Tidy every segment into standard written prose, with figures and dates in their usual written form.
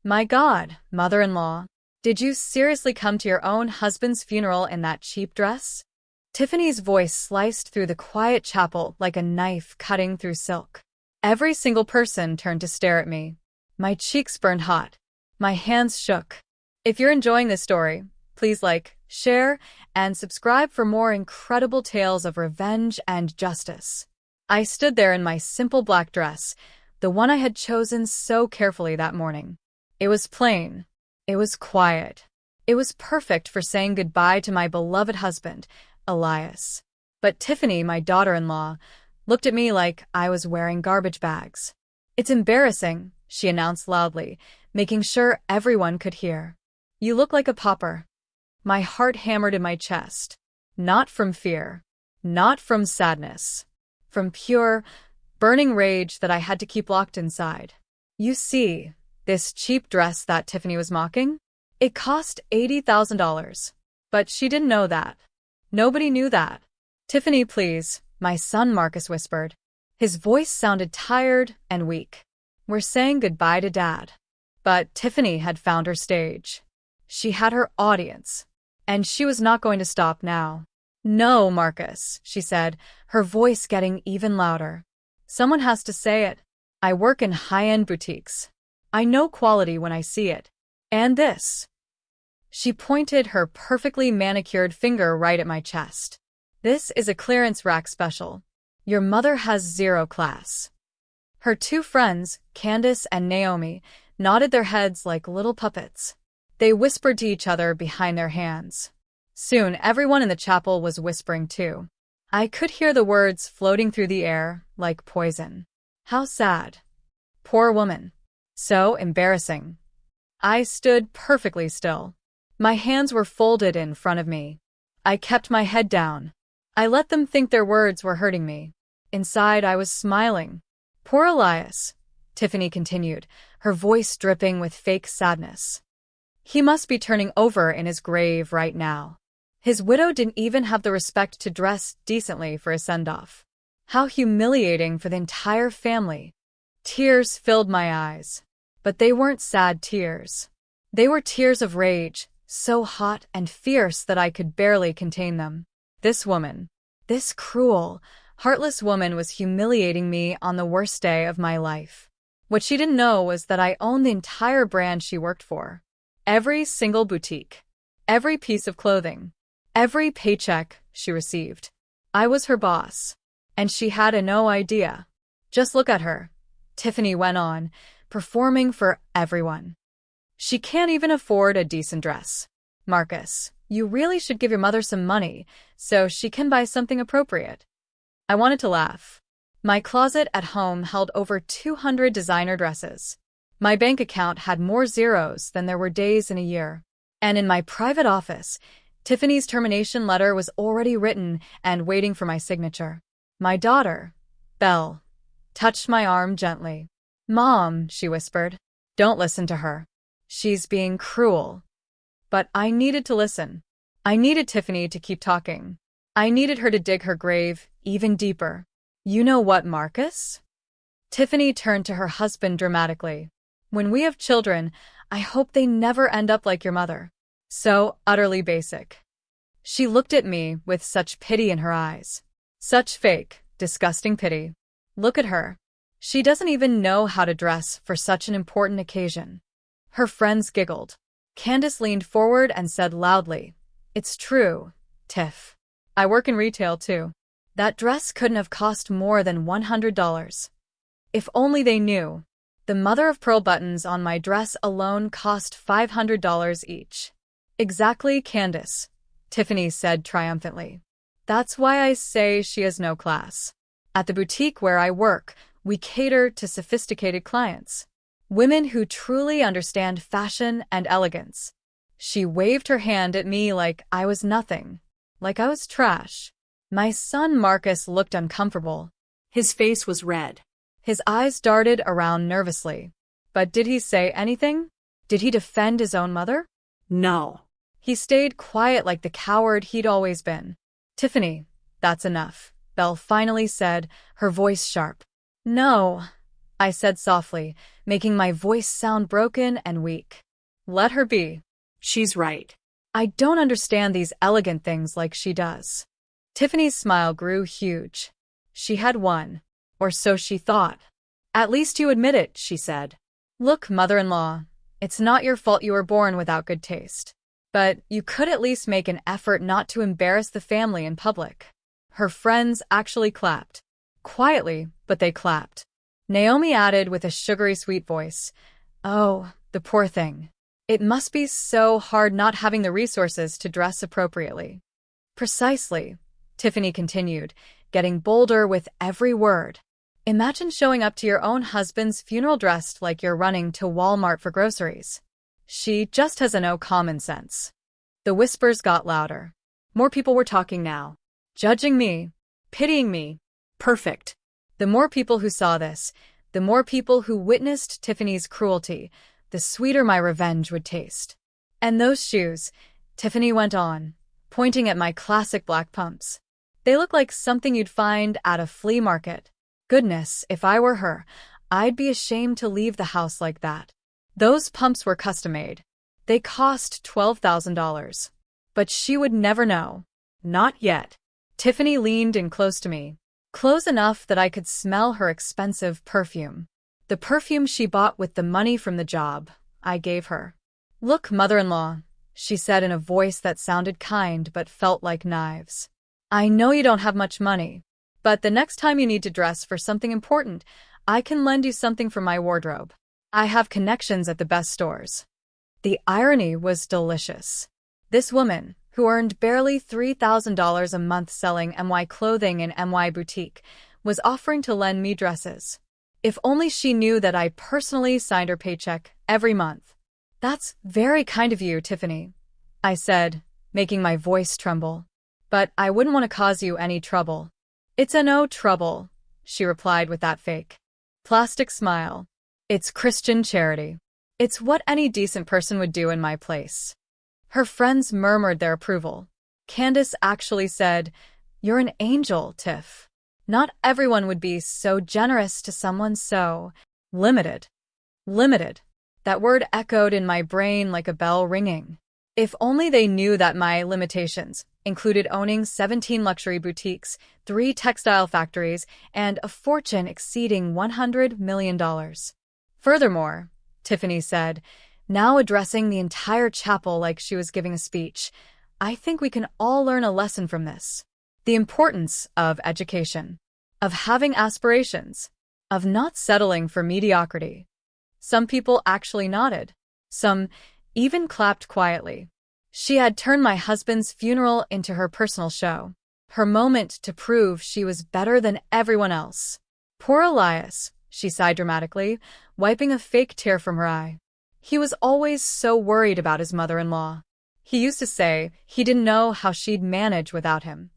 My God, mother-in-law. Did you seriously come to your own husband's funeral in that cheap dress? Tiffany's voice sliced through the quiet chapel like a knife cutting through silk. Every single person turned to stare at me. My cheeks burned hot. My hands shook. If you're enjoying this story, please like, share, and subscribe for more incredible tales of revenge and justice. I stood there in my simple black dress, the one I had chosen so carefully that morning. It was plain. It was quiet. It was perfect for saying goodbye to my beloved husband, Elias. But Tiffany, my daughter-in-law, looked at me like I was wearing garbage bags. It's embarrassing, she announced loudly, making sure everyone could hear. You look like a pauper. My heart hammered in my chest. Not from fear. Not from sadness. From pure, burning rage that I had to keep locked inside. You see, this cheap dress that Tiffany was mocking? It cost $80,000. But she didn't know that. Nobody knew that. Tiffany, please, my son Marcus whispered. His voice sounded tired and weak. We're saying goodbye to Dad. But Tiffany had found her stage. She had her audience. And she was not going to stop now. No, Marcus, she said, her voice getting even louder. Someone has to say it. I work in high-end boutiques. I know quality when I see it. And this. She pointed her perfectly manicured finger right at my chest. This is a clearance rack special. Your mother has zero class. Her two friends, Candace and Naomi, nodded their heads like little puppets. They whispered to each other behind their hands. Soon, everyone in the chapel was whispering too. I could hear the words floating through the air like poison. How sad. Poor woman. So embarrassing. I stood perfectly still. My hands were folded in front of me. I kept my head down. I let them think their words were hurting me. Inside, I was smiling. Poor Elias, Tiffany continued, her voice dripping with fake sadness. He must be turning over in his grave right now. His widow didn't even have the respect to dress decently for a send-off. How humiliating for the entire family. Tears filled my eyes. But they weren't sad tears. They were tears of rage, so hot and fierce that I could barely contain them. This woman, this cruel, heartless woman was humiliating me on the worst day of my life. What she didn't know was that I owned the entire brand she worked for. Every single boutique. Every piece of clothing. Every paycheck she received. I was her boss. And she had no idea. Just look at her, Tiffany went on, performing for everyone. She can't even afford a decent dress. Marcus, you really should give your mother some money so she can buy something appropriate. I wanted to laugh. My closet at home held over 200 designer dresses. My bank account had more zeros than there were days in a year. And in my private office, Tiffany's termination letter was already written and waiting for my signature. My daughter, Belle, touched my arm gently. Mom, she whispered, don't listen to her. She's being cruel. But I needed to listen. I needed Tiffany to keep talking. I needed her to dig her grave even deeper. You know what, Marcus? Tiffany turned to her husband dramatically. When we have children, I hope they never end up like your mother. So utterly basic. She looked at me with such pity in her eyes. Such fake, disgusting pity. Look at her. She doesn't even know how to dress for such an important occasion. Her friends giggled. Candace leaned forward and said loudly, It's true, Tiff. I work in retail too. That dress couldn't have cost more than $100. If only they knew. The mother-of-pearl buttons on my dress alone cost $500 each. Exactly, Candace, Tiffany said triumphantly. That's why I say she has no class. At the boutique where I work, we cater to sophisticated clients. Women who truly understand fashion and elegance. She waved her hand at me like I was nothing, like I was trash. My son Marcus looked uncomfortable. His face was red. His eyes darted around nervously. But did he say anything? Did he defend his own mother? No. He stayed quiet like the coward he'd always been. Tiffany, that's enough, Belle finally said, her voice sharp. No, I said softly, making my voice sound broken and weak. Let her be. She's right. I don't understand these elegant things like she does. Tiffany's smile grew huge. She had won. Or so she thought. At least you admit it, she said. Look, mother-in-law, it's not your fault you were born without good taste. But you could at least make an effort not to embarrass the family in public. Her friends actually clapped. Quietly, but they clapped. Naomi added with a sugary sweet voice, "Oh, the poor thing. It must be so hard not having the resources to dress appropriately." Precisely, Tiffany continued, getting bolder with every word. Imagine showing up to your own husband's funeral dressed like you're running to Walmart for groceries. She just has no common sense. The whispers got louder. More people were talking now. Judging me. Pitying me. Perfect. The more people who saw this, the more people who witnessed Tiffany's cruelty, the sweeter my revenge would taste. And those shoes, Tiffany went on, pointing at my classic black pumps. They look like something you'd find at a flea market. Goodness, if I were her, I'd be ashamed to leave the house like that. Those pumps were custom-made. They cost $12,000. But she would never know. Not yet. Tiffany leaned in close to me. Close enough that I could smell her expensive perfume. The perfume she bought with the money from the job I gave her. Look, mother-in-law, she said in a voice that sounded kind but felt like knives. I know you don't have much money, but the next time you need to dress for something important, I can lend you something from my wardrobe. I have connections at the best stores. The irony was delicious. This woman, who earned barely $3,000 a month selling MY clothing in MY boutique, was offering to lend me dresses. If only she knew that I personally signed her paycheck every month. That's very kind of you, Tiffany, I said, making my voice tremble. But I wouldn't want to cause you any trouble. It's no trouble, she replied with that fake plastic smile. It's Christian charity. It's what any decent person would do in my place. Her friends murmured their approval. Candace actually said, "You're an angel, Tiff." Not everyone would be so generous to someone so limited. Limited. That word echoed in my brain like a bell ringing. If only they knew that my limitations included owning 17 luxury boutiques, 3 textile factories, and a fortune exceeding $100 million. Furthermore, Tiffany said, now addressing the entire chapel like she was giving a speech, I think we can all learn a lesson from this. The importance of education, of having aspirations, of not settling for mediocrity. Some people actually nodded. Some even clapped quietly. She had turned my husband's funeral into her personal show, her moment to prove she was better than everyone else. Poor Elias, she sighed dramatically, wiping a fake tear from her eye. He was always so worried about his mother-in-law. He used to say he didn't know how she'd manage without him.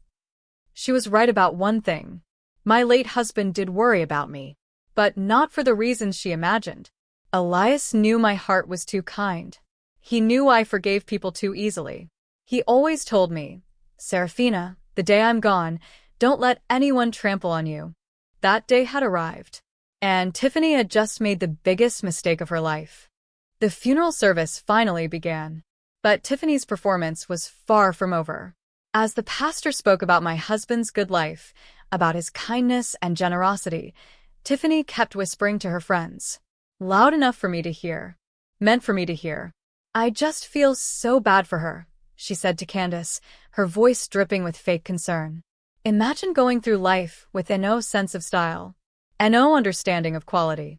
She was right about one thing. My late husband did worry about me, but not for the reasons she imagined. Elias knew my heart was too kind. He knew I forgave people too easily. He always told me, "Serafina, the day I'm gone, don't let anyone trample on you." That day had arrived, and Tiffany had just made the biggest mistake of her life. The funeral service finally began, but Tiffany's performance was far from over. As the pastor spoke about my husband's good life, about his kindness and generosity, Tiffany kept whispering to her friends. Loud enough for me to hear. Meant for me to hear. I just feel so bad for her, she said to Candace, her voice dripping with fake concern. Imagine going through life with no sense of style, and no understanding of quality.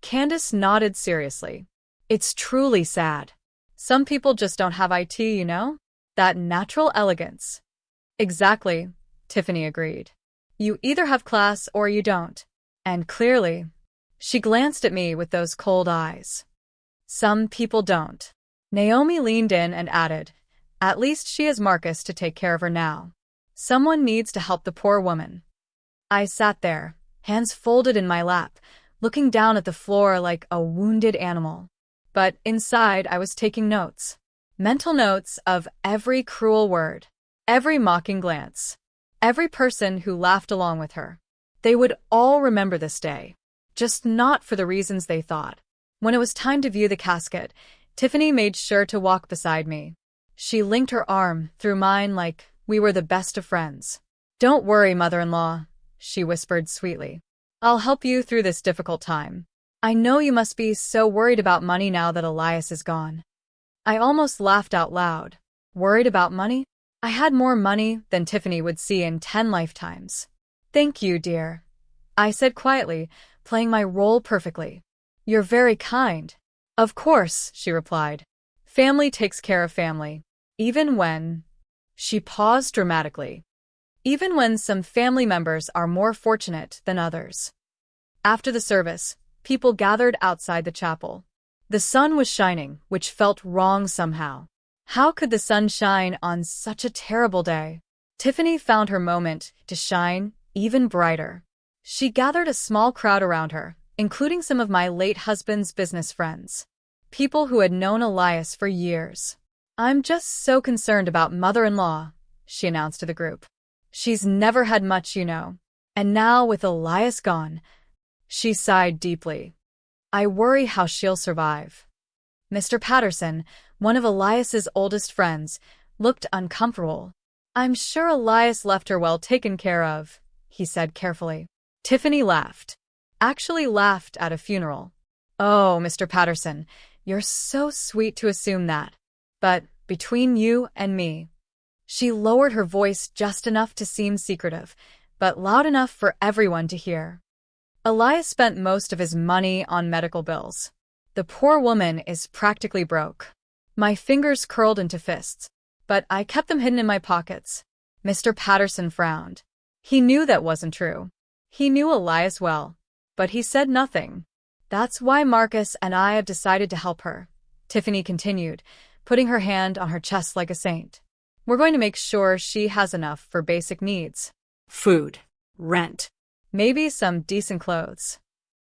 Candace nodded seriously. It's truly sad. Some people just don't have it, you know? That natural elegance. Exactly, Tiffany agreed. You either have class or you don't. And clearly, she glanced at me with those cold eyes. Some people don't. Naomi leaned in and added, at least she has Marcus to take care of her now. Someone needs to help the poor woman. I sat there, hands folded in my lap, looking down at the floor like a wounded animal. But inside I was taking notes. Mental notes of every cruel word, every mocking glance, every person who laughed along with her. They would all remember this day. just not for the reasons they thought. When it was time to view the casket, Tiffany made sure to walk beside me. She linked her arm through mine like we were the best of friends. "Don't worry, mother-in-law," she whispered sweetly. "I'll help you through this difficult time. I know you must be so worried about money now that Elias is gone." I almost laughed out loud. Worried about money? I had more money than Tiffany would see in 10 lifetimes. "Thank you, dear," I said quietly, playing my role perfectly. "You're very kind." "Of course," she replied. "Family takes care of family. Even when—" She paused dramatically. "Even when some family members are more fortunate than others." After the service, people gathered outside the chapel. The sun was shining, which felt wrong somehow. How could the sun shine on such a terrible day? Tiffany found her moment to shine even brighter. She gathered a small crowd around her, including some of my late husband's business friends. People who had known Elias for years. "I'm just so concerned about mother-in-law," she announced to the group. "She's never had much, you know. And now with Elias gone," she sighed deeply. "I worry how she'll survive." Mr. Patterson, one of Elias's oldest friends, looked uncomfortable. "I'm sure Elias left her well taken care of," he said carefully. Tiffany laughed. Actually laughed at a funeral. "Oh, Mr. Patterson, you're so sweet to assume that. But between you and me—" She lowered her voice just enough to seem secretive, but loud enough for everyone to hear. "Elias spent most of his money on medical bills. The poor woman is practically broke." My fingers curled into fists, but I kept them hidden in my pockets. Mr. Patterson frowned. He knew that wasn't true. He knew Elias well, but he said nothing. "That's why Marcus and I have decided to help her," Tiffany continued, putting her hand on her chest like a saint. "We're going to make sure she has enough for basic needs. Food, rent, Maybe some decent clothes."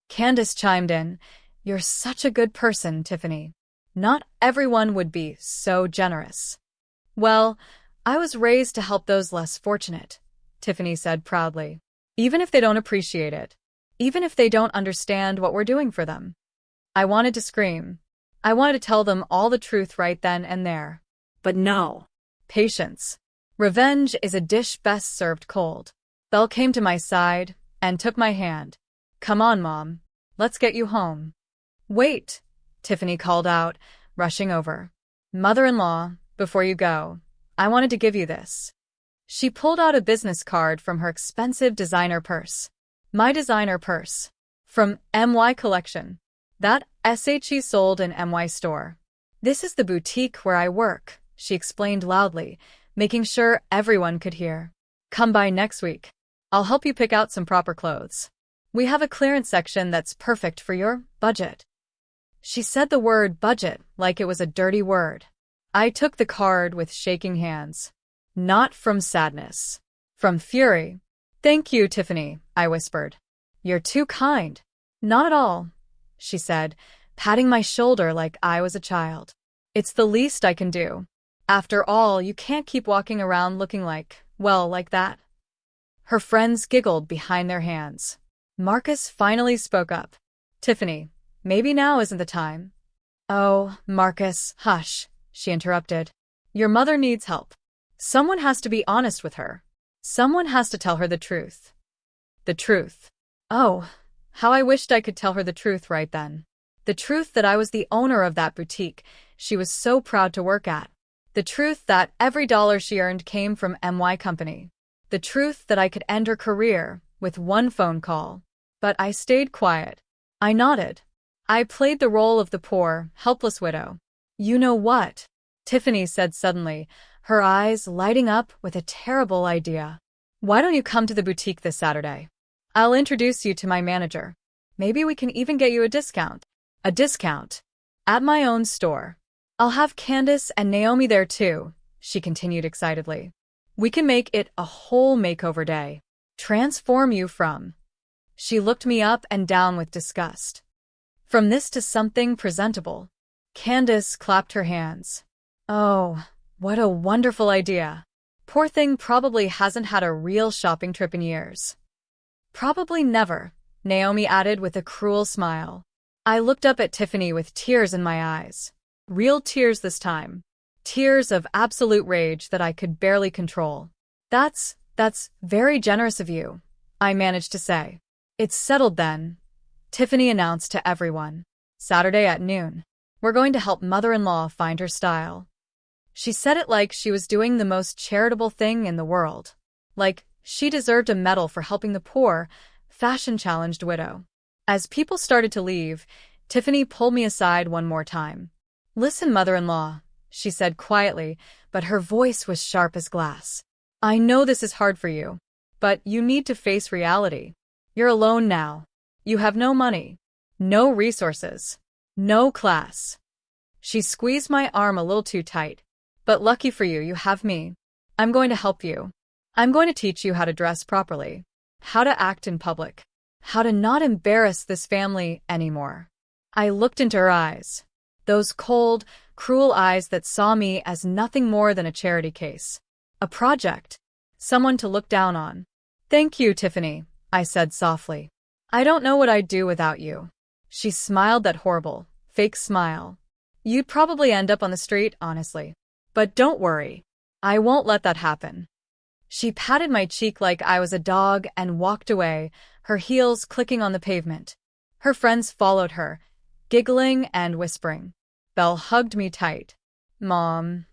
Candace chimed in. "You're such a good person, Tiffany. Not everyone would be so generous." "Well, I was raised to help those less fortunate," Tiffany said proudly. "Even if they don't appreciate it. Even if they don't understand what we're doing for them." I wanted to scream. I wanted to tell them all the truth right then and there. but no. Patience. Revenge is a dish best served cold. Belle came to my side and took my hand. "Come on, Mom. Let's get you home." "Wait," Tiffany called out, rushing over. "Mother-in-law, before you go, I wanted to give you this." She pulled out a business card from her expensive designer purse. My designer purse. From MY Collection. That SHE sold in MY store. "This is the boutique where I work," she explained loudly, making sure everyone could hear. "Come by next week. I'll help you pick out some proper clothes. We have a clearance section that's perfect for your budget." She said the word budget like it was a dirty word. I took the card with shaking hands. Not from sadness. From fury. "Thank you, Tiffany," I whispered. "You're too kind." "Not at all," she said, patting my shoulder like I was a child. "It's the least I can do. After all, you can't keep walking around looking like that." Her friends giggled behind their hands. Marcus finally spoke up. "Tiffany, maybe now isn't the time." "Oh, Marcus, hush," she interrupted. "Your mother needs help. Someone has to be honest with her. Someone has to tell her the truth." The truth. Oh, how I wished I could tell her the truth right then. The truth that I was the owner of that boutique she was so proud to work at. The truth that every dollar she earned came from MY Company. The truth that I could end her career with one phone call. But I stayed quiet. I nodded. I played the role of the poor, helpless widow. "You know what?" Tiffany said suddenly, her eyes lighting up with a terrible idea. "Why don't you come to the boutique this Saturday? I'll introduce you to my manager. Maybe we can even get you a discount." "A discount? At my own store. I'll have Candace and Naomi there too," she continued excitedly. "We can make it a whole makeover day. Transform you from—" She looked me up and down with disgust. "From this to something presentable." Candace clapped her hands. "Oh, what a wonderful idea. Poor thing probably hasn't had a real shopping trip in years." "Probably never," Naomi added with a cruel smile. I looked up at Tiffany with tears in my eyes. Real tears this time. Tears of absolute rage that I could barely control. That's very generous of you, I managed to say. It's settled then, Tiffany announced to everyone. Saturday at noon. We're going to help mother-in-law find her style. She said it like she was doing the most charitable thing in the world. Like she deserved a medal for helping the poor, fashion-challenged widow. As people started to leave, Tiffany pulled me aside one more time. Listen, mother-in-law, she said quietly, but her voice was sharp as glass. I know this is hard for you, but you need to face reality. You're alone now. You have no money, no resources, no class. She squeezed my arm a little too tight. But lucky for you, you have me. I'm going to help you. I'm going to teach you how to dress properly, how to act in public, how to not embarrass this family anymore. I looked into her eyes. Those cold, cruel eyes that saw me as nothing more than a charity case. A project. Someone to look down on. Thank you, Tiffany, I said softly. I don't know what I'd do without you. She smiled that horrible, fake smile. You'd probably end up on the street, honestly. But don't worry. I won't let that happen. She patted my cheek like I was a dog and walked away, her heels clicking on the pavement. Her friends followed her, giggling and whispering. Belle hugged me tight. Mom,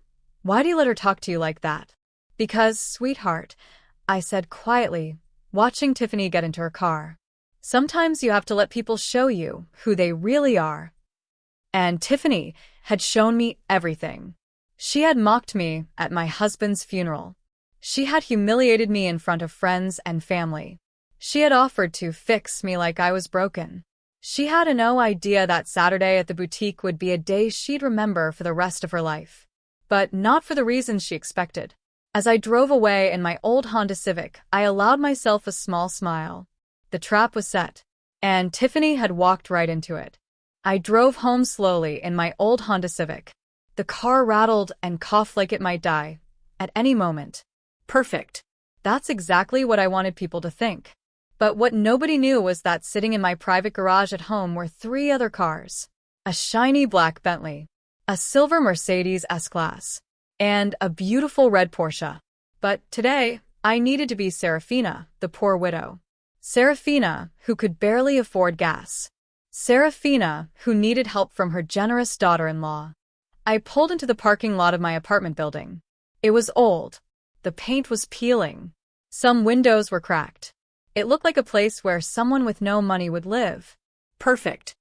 why do you let her talk to you like that? Because, sweetheart, I said quietly, watching Tiffany get into her car. Sometimes you have to let people show you who they really are. And Tiffany had shown me everything. She had mocked me at my husband's funeral. She had humiliated me in front of friends and family. She had offered to fix me like I was broken. She had no idea that Saturday at the boutique would be a day she'd remember for the rest of her life. But not for the reasons she expected. As I drove away in my old Honda Civic, I allowed myself a small smile. The trap was set, and Tiffany had walked right into it. I drove home slowly in my old Honda Civic. The car rattled and coughed like it might die at any moment. Perfect. That's exactly what I wanted people to think. But what nobody knew was that sitting in my private garage at home were 3 other cars. A shiny black Bentley, a silver Mercedes S-Class, and a beautiful red Porsche. But today, I needed to be Serafina, the poor widow. Serafina, who could barely afford gas. Serafina, who needed help from her generous daughter-in-law. I pulled into the parking lot of my apartment building. It was old. The paint was peeling. Some windows were cracked. It looked like a place where someone with no money would live. Perfect.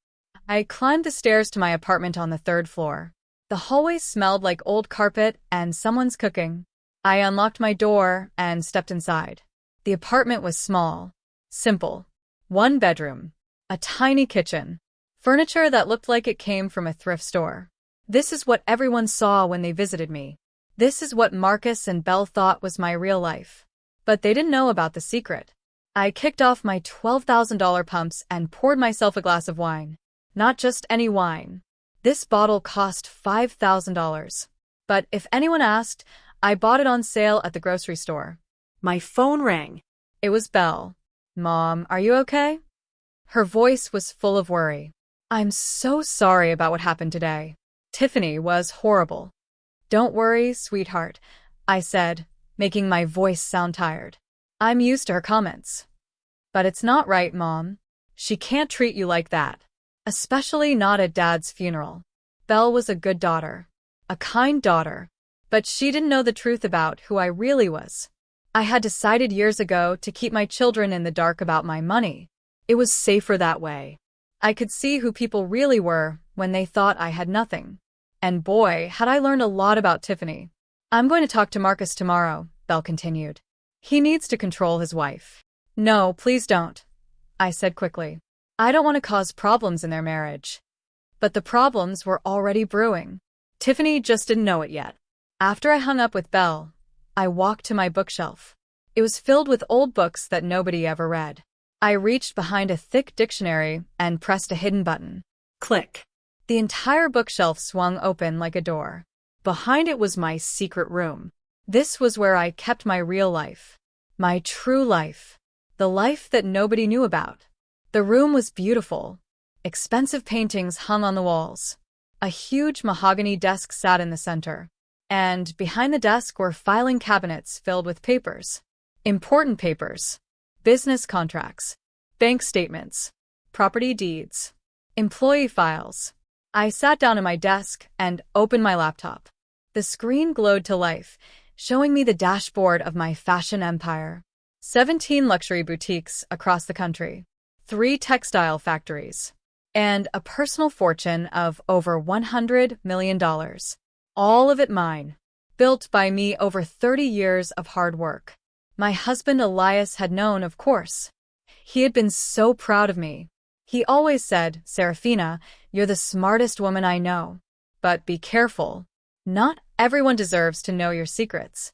I climbed the stairs to my apartment on the 3rd floor. The hallway smelled like old carpet and someone's cooking. I unlocked my door and stepped inside. The apartment was small, simple. 1 bedroom, a tiny kitchen, furniture that looked like it came from a thrift store. This is what everyone saw when they visited me. This is what Marcus and Belle thought was my real life. But they didn't know about the secret. I kicked off my $12,000 pumps and poured myself a glass of wine. Not just any wine. This bottle cost $5,000. But if anyone asked, I bought it on sale at the grocery store. My phone rang. It was Belle. Mom, are you okay? Her voice was full of worry. I'm so sorry about what happened today. Tiffany was horrible. Don't worry, sweetheart, I said, making my voice sound tired. I'm used to her comments. But it's not right, Mom. She can't treat you like that. Especially not at Dad's funeral. Belle was a good daughter. A kind daughter. But she didn't know the truth about who I really was. I had decided years ago to keep my children in the dark about my money. It was safer that way. I could see who people really were when they thought I had nothing. And boy, had I learned a lot about Tiffany. I'm going to talk to Marcus tomorrow, Belle continued. He needs to control his wife. No, please don't, I said quickly. I don't want to cause problems in their marriage. But the problems were already brewing. Tiffany just didn't know it yet. After I hung up with Belle, I walked to my bookshelf. It was filled with old books that nobody ever read. I reached behind a thick dictionary and pressed a hidden button. Click. The entire bookshelf swung open like a door. Behind it was my secret room. This was where I kept my real life. My true life. The life that nobody knew about. The room was beautiful. Expensive paintings hung on the walls. A huge mahogany desk sat in the center. And behind the desk were filing cabinets filled with papers. Important papers. Business contracts. Bank statements. Property deeds. Employee files. I sat down at my desk and opened my laptop. The screen glowed to life, showing me the dashboard of my fashion empire. 17 luxury boutiques across the country. 3 textile factories. And a personal fortune of over $100 million. All of it mine. Built by me over 30 years of hard work. My husband Elias had known, of course. He had been so proud of me. He always said, "Serafina, you're the smartest woman I know. But be careful. Not everyone deserves to know your secrets."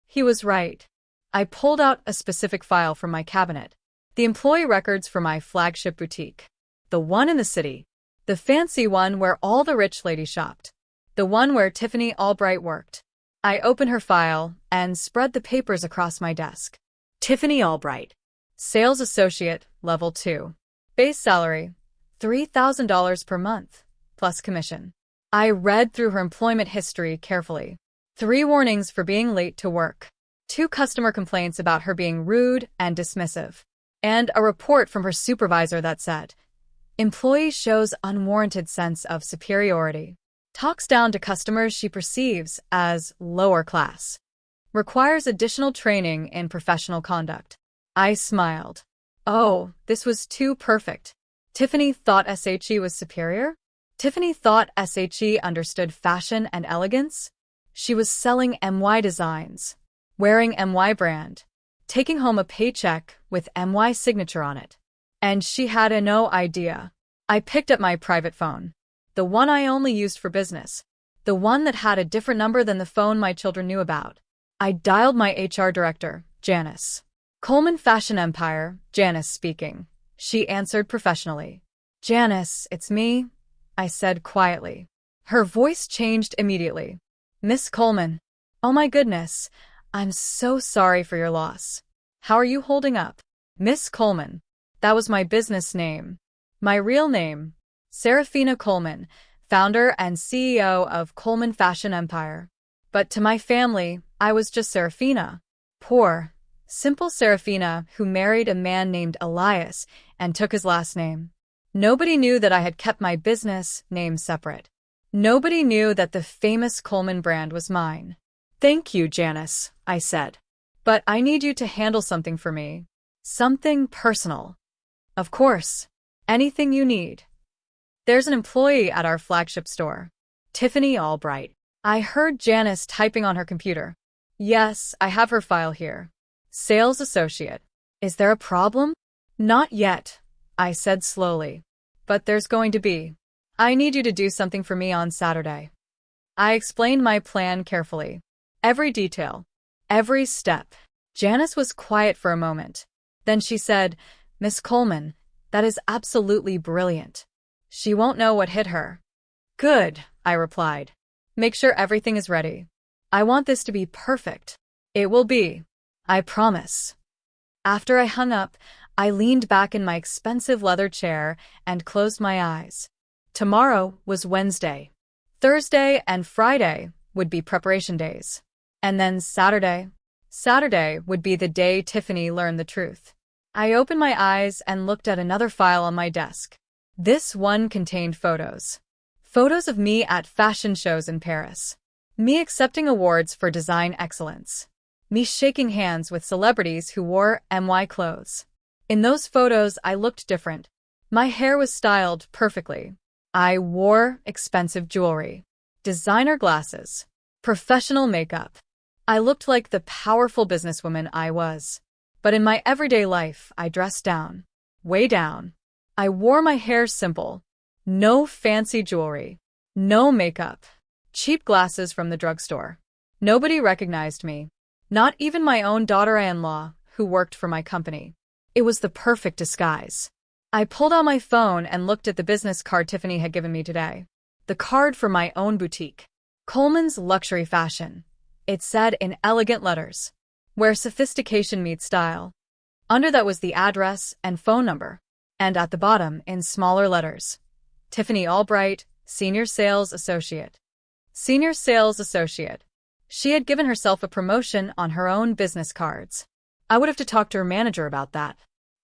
He was right. I pulled out a specific file from my cabinet. The employee records for my flagship boutique. The one in the city. The fancy one where all the rich ladies shopped. The one where Tiffany Albright worked. I opened her file and spread the papers across my desk. Tiffany Albright. Sales associate, level 2. Base salary, $3,000 per month, plus commission. I read through her employment history carefully. 3 warnings for being late to work. 2 customer complaints about her being rude and dismissive. And a report from her supervisor that said, "Employee shows unwarranted sense of superiority. Talks down to customers she perceives as lower class. Requires additional training in professional conduct." I smiled. Oh, this was too perfect. Tiffany thought SHE was superior? Tiffany thought SHE understood fashion and elegance? She was selling MY designs, wearing MY brand, taking home a paycheck with MY signature on it. And she had no idea. I picked up my private phone. The one I only used for business. The one that had a different number than the phone my children knew about. I dialed my HR director, Janice. "Coleman Fashion Empire, Janice speaking." She answered professionally. "Janice, it's me," I said quietly. Her voice changed immediately. "Miss Coleman. Oh my goodness, I'm so sorry for your loss. How are you holding up?" Miss Coleman. That was my business name. My real name. Serafina Coleman, founder and CEO of Coleman Fashion Empire. But to my family, I was just Serafina. Poor, simple Serafina who married a man named Elias and took his last name. Nobody knew that I had kept my business name separate. Nobody knew that the famous Coleman brand was mine. "Thank you, Janice," I said. "But I need you to handle something for me. Something personal." "Of course. Anything you need." "There's an employee at our flagship store. Tiffany Albright." I heard Janice typing on her computer. "Yes, I have her file here. Sales associate. Is there a problem?" "Not yet," I said slowly. "But there's going to be. I need you to do something for me on Saturday." I explained my plan carefully. Every detail. Every step. Janice was quiet for a moment. Then she said, "Miss Coleman, that is absolutely brilliant. She won't know what hit her." "Good," I replied. "Make sure everything is ready. I want this to be perfect." "It will be. I promise." After I hung up, I leaned back in my expensive leather chair and closed my eyes. Tomorrow was Wednesday. Thursday and Friday would be preparation days. And then Saturday would be the day Tiffany learned the truth. I opened my eyes and looked at another file on my desk. This one contained photos. Photos of me at fashion shows in Paris. Me accepting awards for design excellence. Me shaking hands with celebrities who wore MY clothes. In those photos, I looked different. My hair was styled perfectly. I wore expensive jewelry, designer glasses, professional makeup. I looked like the powerful businesswoman I was. But in my everyday life, I dressed down, way down. I wore my hair simple. No fancy jewelry. No makeup. Cheap glasses from the drugstore. Nobody recognized me. Not even my own daughter-in-law, who worked for my company. It was the perfect disguise. I pulled out my phone and looked at the business card Tiffany had given me today. The card for my own boutique. Coleman's Luxury Fashion. It said in elegant letters, "Where sophistication meets style." Under that was the address and phone number. and at the bottom, in smaller letters, Tiffany Albright, Senior Sales Associate. Senior Sales Associate. She had given herself a promotion on her own business cards. I would have to talk to her manager about that.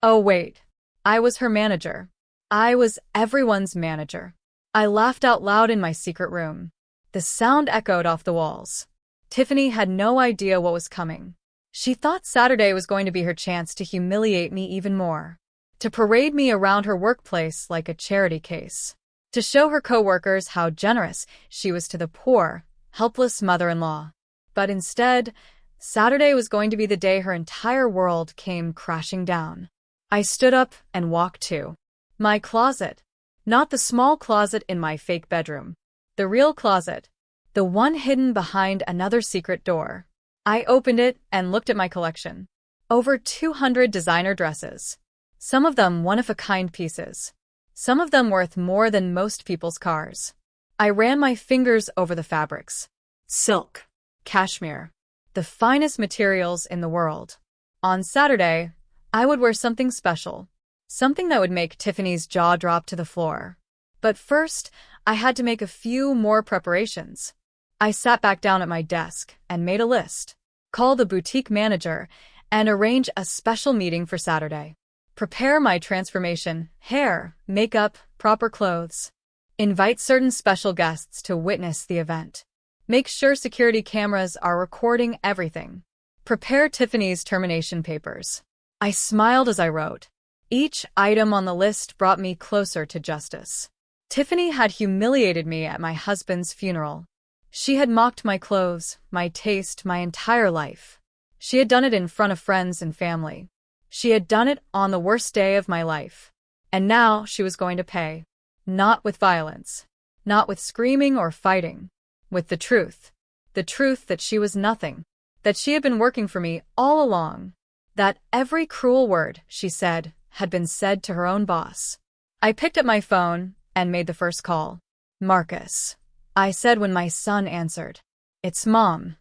Oh wait, I was her manager. I was everyone's manager. I laughed out loud in my secret room. The sound echoed off the walls. Tiffany had no idea what was coming. She thought Saturday was going to be her chance to humiliate me even more, to parade me around her workplace like a charity case, to show her coworkers how generous she was to the poor, helpless mother-in-law. But instead, Saturday was going to be the day her entire world came crashing down. I stood up and walked to my closet. Not the small closet in my fake bedroom. The real closet. The one hidden behind another secret door. I opened it and looked at my collection. Over 200 designer dresses. Some of them one-of-a-kind pieces. Some of them worth more than most people's cars. I ran my fingers over the fabrics. Silk. Cashmere. The finest materials in the world. On Saturday, I would wear something special. Something that would make Tiffany's jaw drop to the floor. But first, I had to make a few more preparations. I sat back down at my desk and made a list. Call the boutique manager and arrange a special meeting for Saturday. Prepare my transformation, hair, makeup, proper clothes. Invite certain special guests to witness the event. Make sure security cameras are recording everything. Prepare Tiffany's termination papers. I smiled as I wrote. Each item on the list brought me closer to justice. Tiffany had humiliated me at my husband's funeral. She had mocked my clothes, my taste, my entire life. She had done it in front of friends and family. She had done it on the worst day of my life. And now she was going to pay. Not with violence. Not with screaming or fighting. With the truth. The truth that she was nothing. That she had been working for me all along. That every cruel word she said had been said to her own boss. I picked up my phone and made the first call. Marcus. I said when my son answered. It's Mom.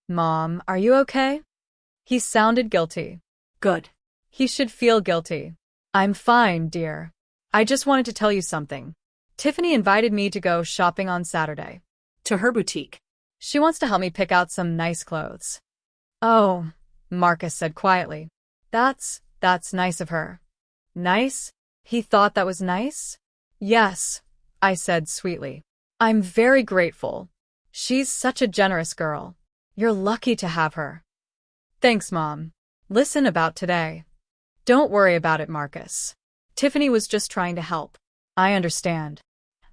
Mom, are you okay? He sounded guilty. Good. He should feel guilty. I'm fine, dear. I just wanted to tell you something. Tiffany invited me to go shopping on Saturday. To her boutique. She wants to help me pick out some nice clothes. Oh, Marcus said quietly. That's nice of her. Nice? He thought that was nice? Yes, I said sweetly. I'm very grateful. She's such a generous girl. You're lucky to have her. Thanks, Mom. Listen about today. Don't worry about it, Marcus. Tiffany was just trying to help. I understand.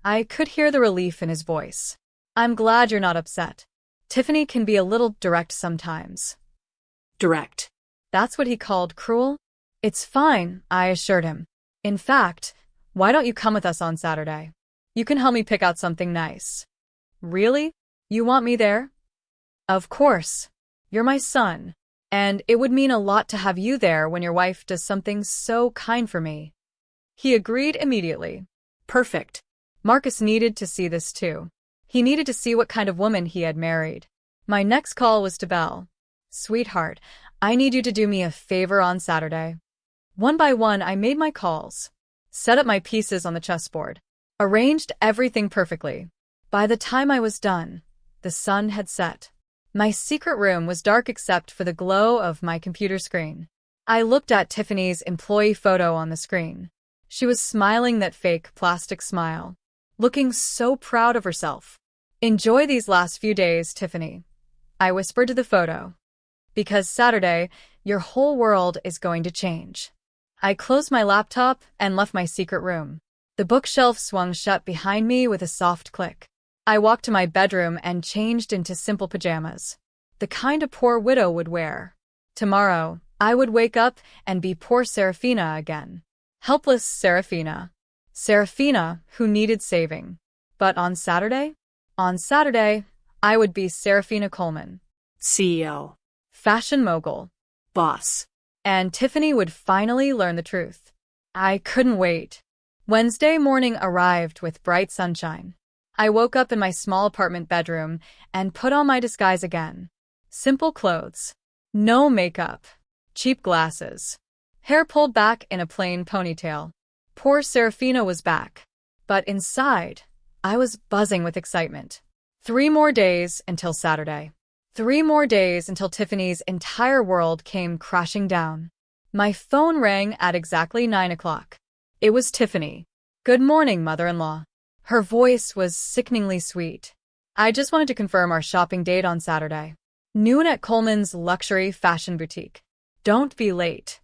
I could hear the relief in his voice. I'm glad you're not upset. Tiffany can be a little direct sometimes. Direct. That's what he called cruel? It's fine, I assured him. In fact, why don't you come with us on Saturday? You can help me pick out something nice. Really? You want me there? Of course. You're my son. And it would mean a lot to have you there when your wife does something so kind for me. He agreed immediately. Perfect. Marcus needed to see this too. He needed to see what kind of woman he had married. My next call was to Belle. Sweetheart, I need you to do me a favor on Saturday. One by one, I made my calls. Set up my pieces on the chessboard. Arranged everything perfectly. By the time I was done, the sun had set. My secret room was dark except for the glow of my computer screen. I looked at Tiffany's employee photo on the screen. She was smiling that fake plastic smile. Looking so proud of herself. Enjoy these last few days, Tiffany. I whispered to the photo. Because Saturday, your whole world is going to change. I closed my laptop and left my secret room. The bookshelf swung shut behind me with a soft click. I walked to my bedroom and changed into simple pajamas. The kind a poor widow would wear. Tomorrow, I would wake up and be poor Serafina again. Helpless Serafina. Serafina, who needed saving. But on Saturday? On Saturday, I would be Serafina Coleman. CEO. Fashion mogul. Boss. And Tiffany would finally learn the truth. I couldn't wait. Wednesday morning arrived with bright sunshine. I woke up in my small apartment bedroom and put on my disguise again. Simple clothes. No makeup. Cheap glasses. Hair pulled back in a plain ponytail. Poor Serafina was back. But inside, I was buzzing with excitement. 3 more days until Saturday. 3 more days until Tiffany's entire world came crashing down. My phone rang at exactly 9 o'clock. It was Tiffany. "Good morning, mother-in-law." Her voice was sickeningly sweet. "I just wanted to confirm our shopping date on Saturday. Noon at Coleman's luxury fashion boutique. Don't be late."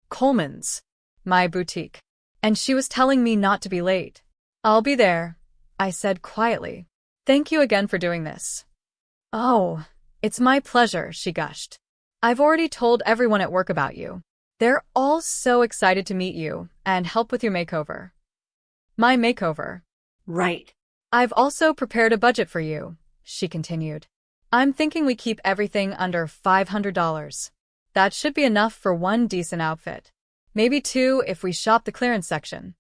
Coleman's. My boutique. And she was telling me not to be late. "I'll be there," I said quietly. "Thank you again for doing this." "Oh, it's my pleasure," she gushed. "I've already told everyone at work about you. They're all so excited to meet you and help with your makeover." "My makeover?" Right. "I've also prepared a budget for you," she continued. "I'm thinking we keep everything under $500. That should be enough for one decent outfit. Maybe 2 if we shop the clearance section."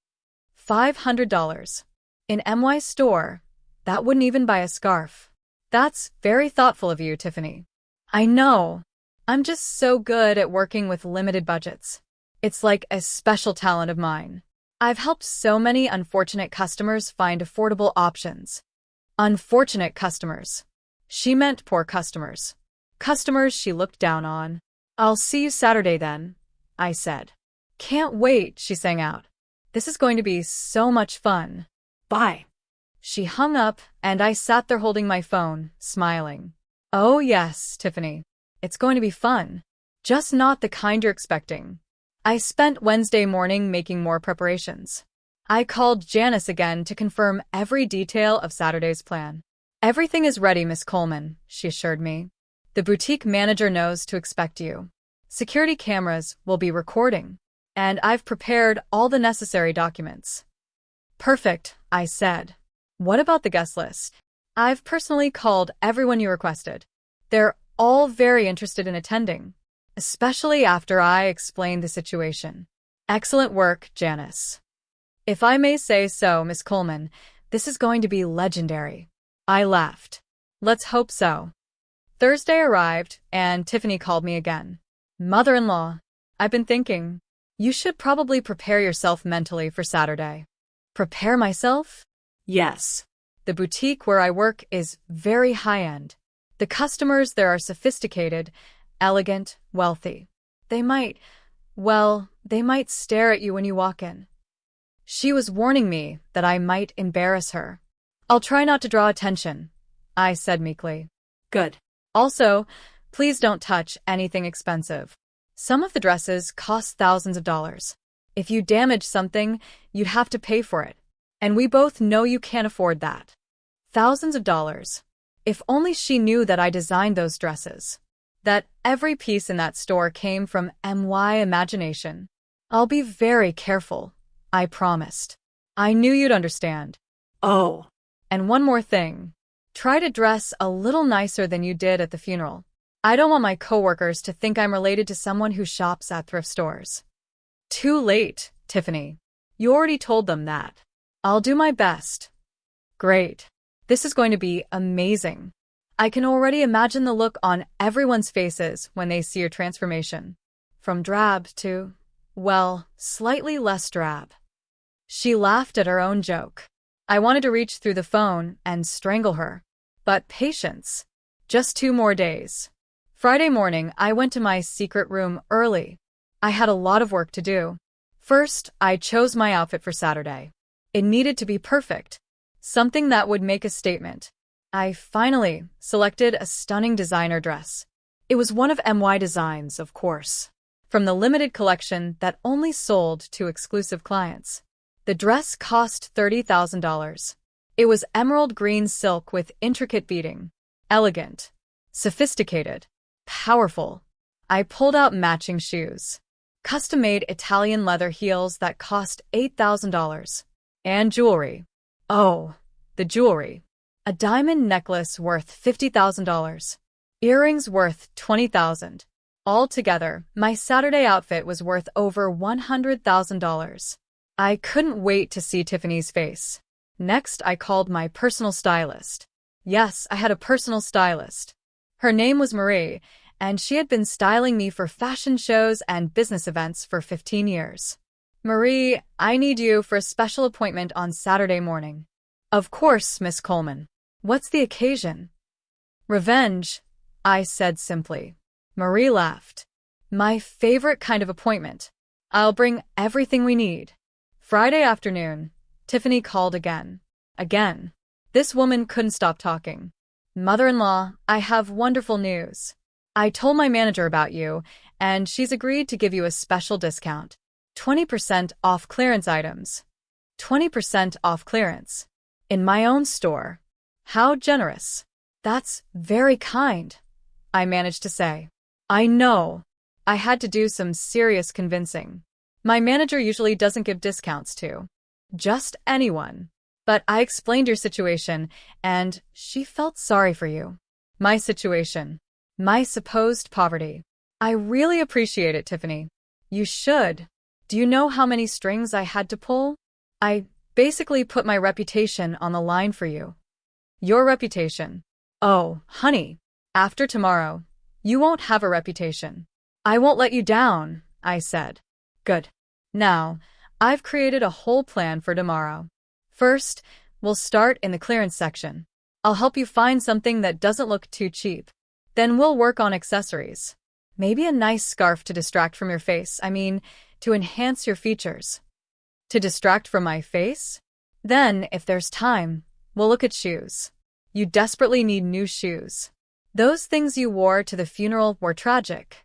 $500. In MY's store, that wouldn't even buy a scarf. "That's very thoughtful of you, Tiffany." "I know. I'm just so good at working with limited budgets. It's like a special talent of mine. I've helped so many unfortunate customers find affordable options." Unfortunate customers. She meant poor customers. Customers she looked down on. "I'll see you Saturday then," I said. "Can't wait," she sang out. "This is going to be so much fun." Bye. She hung up, and I sat there holding my phone, smiling. "Oh yes, Tiffany. It's going to be fun. Just not the kind you're expecting." I spent Wednesday morning making more preparations. I called Janice again to confirm every detail of Saturday's plan. "Everything is ready, Miss Coleman," she assured me. "The boutique manager knows to expect you. Security cameras will be recording, and I've prepared all the necessary documents." "Perfect," I said. "What about the guest list?" "I've personally called everyone you requested. They're all very interested in attending, especially after I explained the situation." "Excellent work, Janice." "If I may say so, Miss Coleman, this is going to be legendary." I laughed. "Let's hope so." Thursday arrived, and Tiffany called me again. "Mother-in-law, I've been thinking. You should probably prepare yourself mentally for Saturday." "Prepare myself?" Yes. "The boutique where I work is very high-end. The customers there are sophisticated, elegant, wealthy. They might stare at you when you walk in." She was warning me that I might embarrass her. "I'll try not to draw attention," I said meekly. Good. "Also, please don't touch anything expensive. Some of the dresses cost thousands of dollars. If you damage something, you'd have to pay for it. And we both know you can't afford that." Thousands of dollars. If only she knew that I designed those dresses. That every piece in that store came from MY imagination. "I'll be very careful," I promised. "I knew you'd understand." Oh. "And one more thing. Try to dress a little nicer than you did at the funeral. I don't want my coworkers to think I'm related to someone who shops at thrift stores." "Too late, Tiffany. You already told them that." "I'll do my best." "Great. This is going to be amazing. I can already imagine the look on everyone's faces when they see your transformation. From drab to, well, slightly less drab." She laughed at her own joke. I wanted to reach through the phone and strangle her. But patience. Just 2 more days. Friday morning, I went to my secret room early. I had a lot of work to do. First, I chose my outfit for Saturday. It needed to be perfect. Something that would make a statement. I finally selected a stunning designer dress. It was one of MY Designs, of course, from the limited collection that only sold to exclusive clients. The dress cost $30,000. It was emerald green silk with intricate beading. Elegant, sophisticated, powerful. I pulled out matching shoes. Custom-made Italian leather heels that cost $8,000. And jewelry. Oh, the jewelry. A diamond necklace worth $50,000. Earrings worth $20,000. Altogether, my Saturday outfit was worth over $100,000. I couldn't wait to see Tiffany's face. Next, I called my personal stylist. Yes, I had a personal stylist. Her name was Marie, and she had been styling me for fashion shows and business events for 15 years. Marie, I need you for a special appointment on Saturday morning. Of course, Miss Coleman. What's the occasion? Revenge, I said simply. Marie laughed. My favorite kind of appointment. I'll bring everything we need. Friday afternoon, Tiffany called again. Again. This woman couldn't stop talking. Mother-in-law, I have wonderful news. I told my manager about you, and she's agreed to give you a special discount. 20% off clearance items. 20% off clearance. In my own store. How generous. That's very kind, I managed to say. I know. I had to do some serious convincing. My manager usually doesn't give discounts to just anyone. But I explained your situation, and she felt sorry for you. My situation. My supposed poverty. I really appreciate it, Tiffany. You should. Do you know how many strings I had to pull? I basically put my reputation on the line for you. Your reputation. Oh, honey. After tomorrow, you won't have a reputation. I won't let you down, I said. Good. Now, I've created a whole plan for tomorrow. First, we'll start in the clearance section. I'll help you find something that doesn't look too cheap. Then we'll work on accessories. Maybe a nice scarf to distract from your face. To enhance your features. To distract from my face? Then, if there's time, we'll look at shoes. You desperately need new shoes. Those things you wore to the funeral were tragic.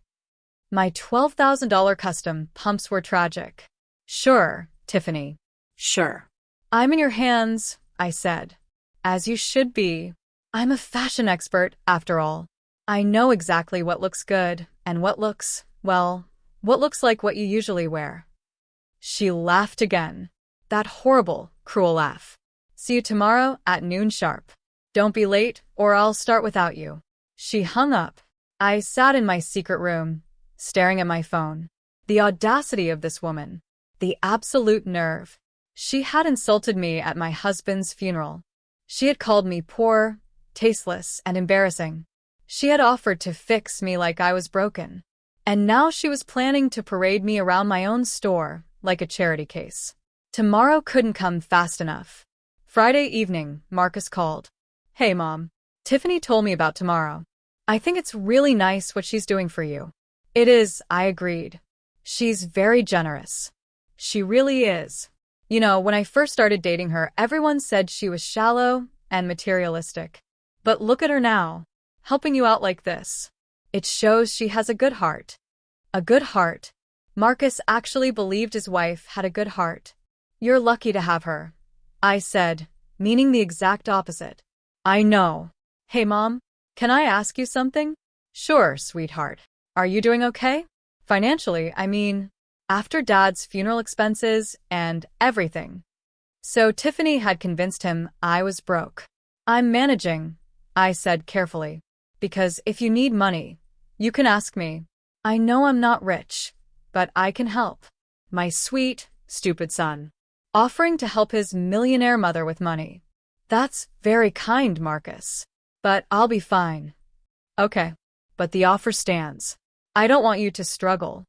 My $12,000 custom pumps were tragic. Sure, Tiffany. Sure. I'm in your hands, I said. As you should be. I'm a fashion expert, after all. I know exactly what looks good and what looks like what you usually wear. She laughed again. That horrible, cruel laugh. See you tomorrow at noon sharp. Don't be late, or I'll start without you. She hung up. I sat in my secret room, staring at my phone. The audacity of this woman. The absolute nerve. She had insulted me at my husband's funeral. She had called me poor, tasteless, and embarrassing. She had offered to fix me like I was broken. And now she was planning to parade me around my own store like a charity case. Tomorrow couldn't come fast enough. Friday evening, Marcus called. Hey, Mom. Tiffany told me about tomorrow. I think it's really nice what she's doing for you. It is, I agreed. She's very generous. She really is. You know, when I first started dating her, everyone said she was shallow and materialistic. But look at her now, helping you out like this. It shows she has a good heart. A good heart. Marcus actually believed his wife had a good heart. You're lucky to have her, I said, meaning the exact opposite. I know. Hey, Mom, can I ask you something? Sure, sweetheart. Are you doing okay? Financially, after Dad's funeral expenses and everything. So Tiffany had convinced him I was broke. I'm managing, I said carefully. Because if you need money, you can ask me. I know I'm not rich, but I can help. My sweet, stupid son. Offering to help his millionaire mother with money. That's very kind, Marcus. But I'll be fine. Okay, but the offer stands. I don't want you to struggle.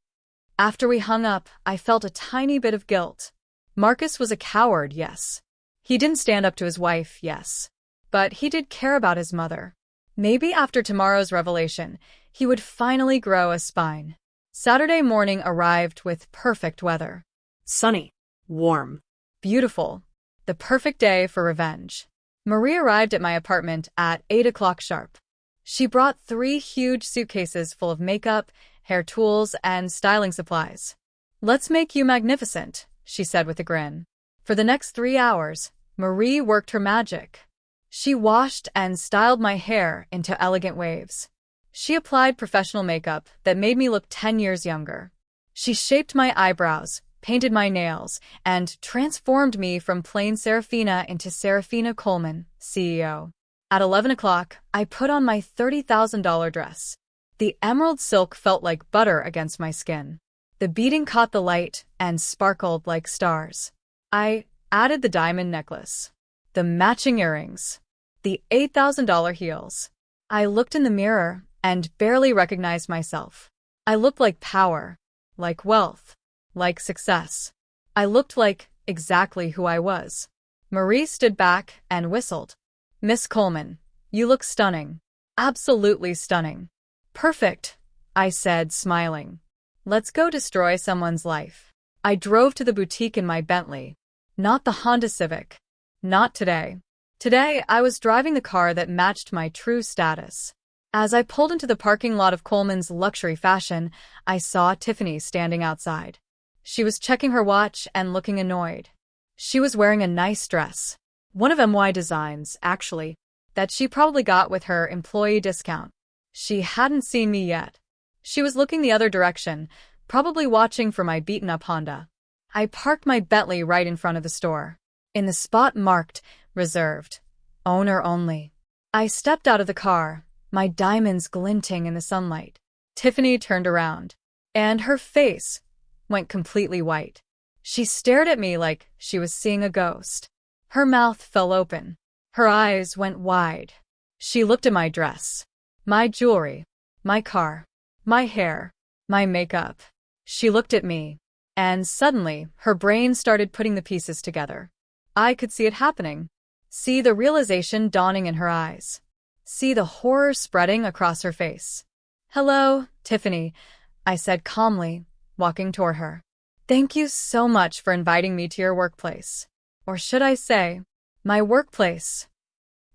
After we hung up, I felt a tiny bit of guilt. Marcus was a coward, yes. He didn't stand up to his wife, yes. But he did care about his mother. Maybe after tomorrow's revelation, he would finally grow a spine. Saturday morning arrived with perfect weather. Sunny. Warm. Beautiful. The perfect day for revenge. Marie arrived at my apartment at 8 o'clock sharp. She brought 3 huge suitcases full of makeup, hair tools, and styling supplies. Let's make you magnificent, she said with a grin. For the next 3 hours, Marie worked her magic. She washed and styled my hair into elegant waves. She applied professional makeup that made me look 10 years younger. She shaped my eyebrows, painted my nails, and transformed me from plain Serafina into Serafina Coleman, CEO. At 11 o'clock, I put on my $30,000 dress. The emerald silk felt like butter against my skin. The beading caught the light and sparkled like stars. I added the diamond necklace, the matching earrings, the $8,000 heels. I looked in the mirror and barely recognized myself. I looked like power, like wealth, like success. I looked like exactly who I was. Marie stood back and whistled. Miss Coleman, you look stunning. Absolutely stunning. Perfect, I said, smiling. Let's go destroy someone's life. I drove to the boutique in my Bentley. Not the Honda Civic. Not today. Today, I was driving the car that matched my true status. As I pulled into the parking lot of Coleman's luxury fashion, I saw Tiffany standing outside. She was checking her watch and looking annoyed. She was wearing a nice dress. One of MY Designs, actually, that she probably got with her employee discount. She hadn't seen me yet. She was looking the other direction, probably watching for my beaten-up Honda. I parked my Bentley right in front of the store, in the spot marked Reserved. Owner only. I stepped out of the car, my diamonds glinting in the sunlight. Tiffany turned around, and her face went completely white. She stared at me like she was seeing a ghost. Her mouth fell open. Her eyes went wide. She looked at my dress, my jewelry, my car, my hair, my makeup. She looked at me, and suddenly her brain started putting the pieces together. I could see it happening. See the realization dawning in her eyes. See the horror spreading across her face. Hello, Tiffany, I said calmly, walking toward her. Thank you so much for inviting me to your workplace. Or should I say, my workplace.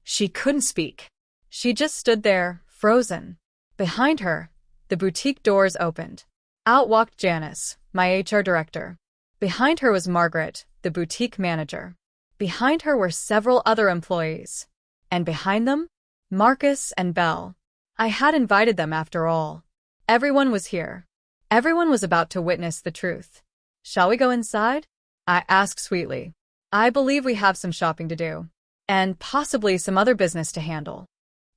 She couldn't speak. She just stood there, frozen. Behind her, the boutique doors opened. Out walked Janice, my HR director. Behind her was Margaret, the boutique manager. Behind her were several other employees. And behind them, Marcus and Belle. I had invited them after all. Everyone was here. Everyone was about to witness the truth. Shall we go inside? I asked sweetly. I believe we have some shopping to do. And possibly some other business to handle.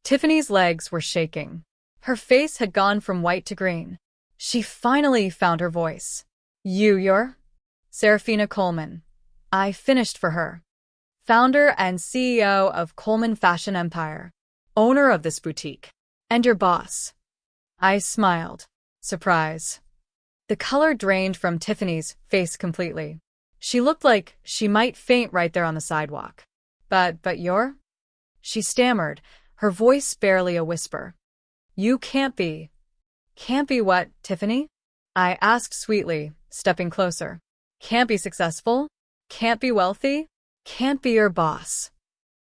Tiffany's legs were shaking. Her face had gone from white to green. She finally found her voice. You're Serafina Coleman. I finished for her. Founder and CEO of Coleman Fashion Empire. Owner of this boutique. And your boss. I smiled. Surprise. The color drained from Tiffany's face completely. She looked like she might faint right there on the sidewalk. But you're? She stammered, her voice barely a whisper. You can't be. Can't be what, Tiffany? I asked sweetly, stepping closer. Can't be successful? Can't be wealthy? Can't be your boss.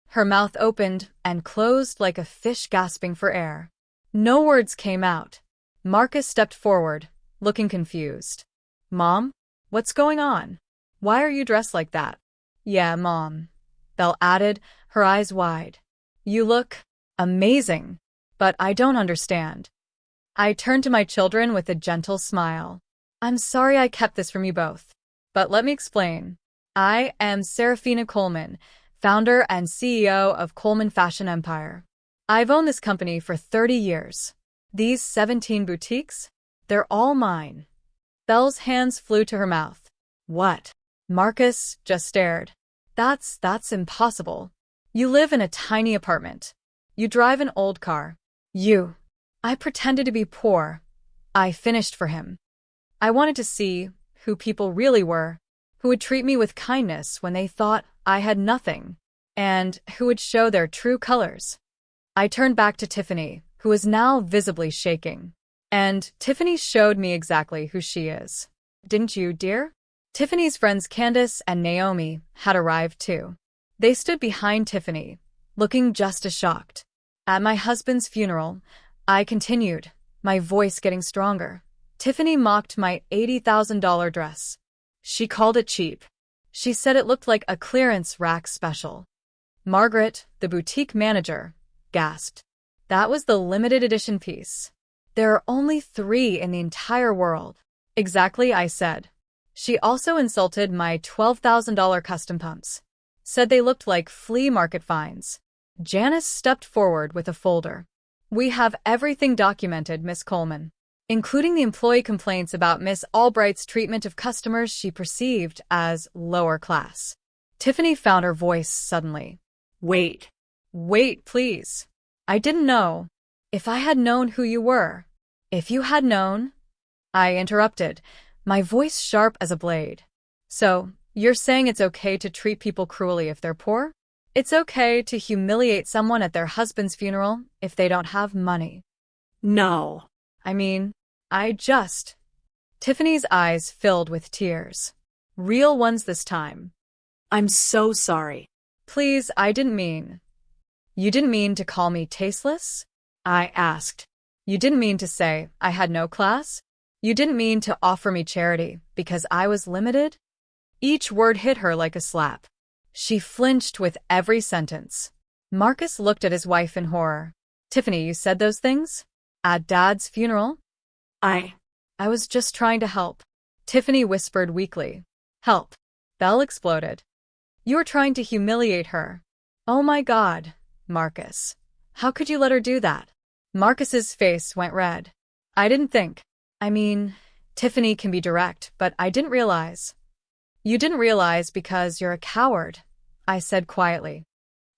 Her mouth opened and closed like a fish gasping for air. No words came out. Marcus stepped forward, looking confused. Mom? What's going on? Why are you dressed like that? Yeah, Mom. Belle added, her eyes wide. You look amazing, but I don't understand. I turned to my children with a gentle smile. I'm sorry I kept this from you both. But let me explain. I am Serafina Coleman, founder and CEO of Coleman Fashion Empire. I've owned this company for 30 years. These 17 boutiques? They're all mine. Belle's hands flew to her mouth. What? Marcus just stared. That's impossible. You live in a tiny apartment. You drive an old car. I pretended to be poor. I finished for him. I wanted to see who people really were, who would treat me with kindness when they thought I had nothing, and who would show their true colors. I turned back to Tiffany, who was now visibly shaking. And Tiffany showed me exactly who she is. Didn't you, dear? Tiffany's friends Candace and Naomi had arrived too. They stood behind Tiffany, looking just as shocked. At my husband's funeral, I continued, my voice getting stronger. Tiffany mocked my $80,000 dress. She called it cheap. She said it looked like a clearance rack special. Margaret, the boutique manager, gasped. That was the limited edition piece. There are only 3 in the entire world. Exactly, I said. She also insulted my $12,000 custom pumps. Said they looked like flea market finds. Janice stepped forward with a folder. We have everything documented, Miss Coleman, including the employee complaints about Miss Albright's treatment of customers she perceived as lower class. Tiffany found her voice suddenly. Wait, please. I didn't know. If I had known who you were. If you had known. I interrupted, my voice sharp as a blade. So, you're saying it's okay to treat people cruelly if they're poor? It's okay to humiliate someone at their husband's funeral if they don't have money. No. I mean, I just... Tiffany's eyes filled with tears. Real ones this time. I'm so sorry. Please, I didn't mean... You didn't mean to call me tasteless? I asked. You didn't mean to say I had no class? You didn't mean to offer me charity because I was limited? Each word hit her like a slap. She flinched with every sentence. Marcus looked at his wife in horror. Tiffany, you said those things? At Dad's funeral? I was just trying to help. Tiffany whispered weakly. Help. Belle exploded. You were trying to humiliate her. Oh my God, Marcus. How could you let her do that? Marcus's face went red. I didn't think. I mean, Tiffany can be direct, but I didn't realize. You didn't realize because you're a coward, I said quietly.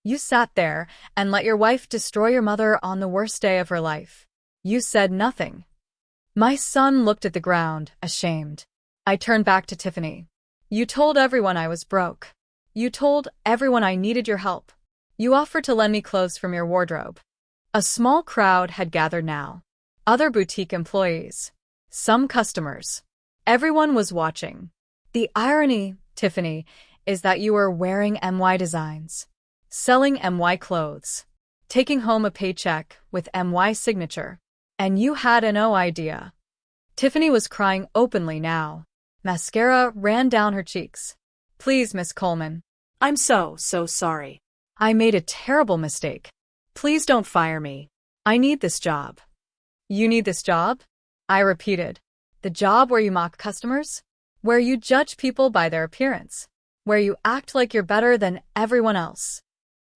You sat there and let your wife destroy your mother on the worst day of her life. You said nothing. My son looked at the ground, ashamed. I turned back to Tiffany. You told everyone I was broke. You told everyone I needed your help. You offered to lend me clothes from your wardrobe. A small crowd had gathered now. Other boutique employees. Some customers. Everyone was watching. The irony, Tiffany, is that you were wearing MY designs, selling MY clothes, taking home a paycheck with MY signature, and you had no idea. Tiffany was crying openly now. Mascara ran down her cheeks. Please, Miss Coleman. I'm so sorry. I made a terrible mistake. Please don't fire me. I need this job. You need this job? I repeated. The job where you mock customers? Where you judge people by their appearance? Where you act like you're better than everyone else?